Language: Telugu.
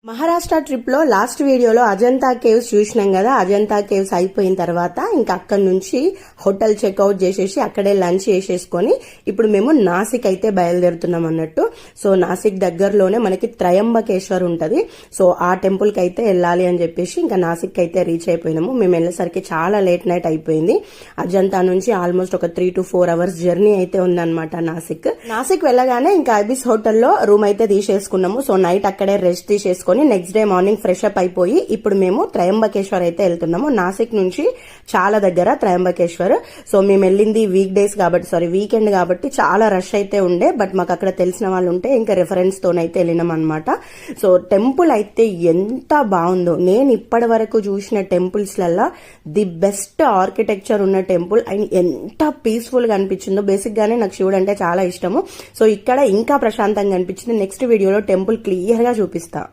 మహారాష్ట్ర ట్రిప్ లో లాస్ట్ వీడియోలో అజంతా కేవ్స్ చూసినాం కదా. అజంతా కేవ్స్ అయిపోయిన తర్వాత ఇంకా అక్కడి నుంచి హోటల్ చెక్అవుట్ చేసేసి అక్కడే లంచ్ చేసేసుకొని ఇప్పుడు మేము నాసిక్ అయితే బయలుదేరుతున్నాం అన్నట్టు. సో నాసిక్ దగ్గరలోనే మనకి త్రయంబకేశ్వర్ ఉంటది. సో ఆ టెంపుల్ కి అయితే వెళ్ళాలి అని చెప్పేసి ఇంకా నాసిక్ అయితే రీచ్ అయిపోయినాము. మేము వెళ్ళేసరికి చాలా లేట్ నైట్ అయిపోయింది. అజంతా నుంచి ఆల్మోస్ట్ ఒక 3 to 4 hours జర్నీ అయితే ఉందన్నమాట నాసిక్ వెళ్ళగానే ఇంకా ఐబిస్ హోటల్లో రూమ్ అయితే తీసేసుకున్నాము. సో నైట్ అక్కడే రెస్ట్ తీసేసుకొని next day morning fresh up అయిపోయి ఇప్పుడు మేము త్రయంబకేశ్వర్ అయితే వెళ్తున్నాము. నాసిక్ నుంచి చాలా దగ్గర త్రయంబకేశ్వర్. సో మేము వెళ్ళింది వీకెండ్ కాబట్టి చాలా రష్ అయితే ఉండే. బట్ మాకు అక్కడ తెలిసిన వాళ్ళు ఉంటే ఇంకా రిఫరెన్స్ తోనైతే వెళ్ళినాం అనమాట. సో టెంపుల్ అయితే ఎంత బాగుందో, నేను ఇప్పటి వరకు చూసిన temples Lalla the best architecture ఉన్న టెంపుల్ అండ్ ఎంత పీస్ఫుల్ గా అనిపించిందో. బేసిక్ గానే నాకు శివుడు అంటే చాలా ఇష్టము. సో ఇక్కడ ఇంకా ప్రశాంతంగా అనిపించింది. నెక్స్ట్ వీడియోలో టెంపుల్ క్లియర్ గా చూపిస్తా.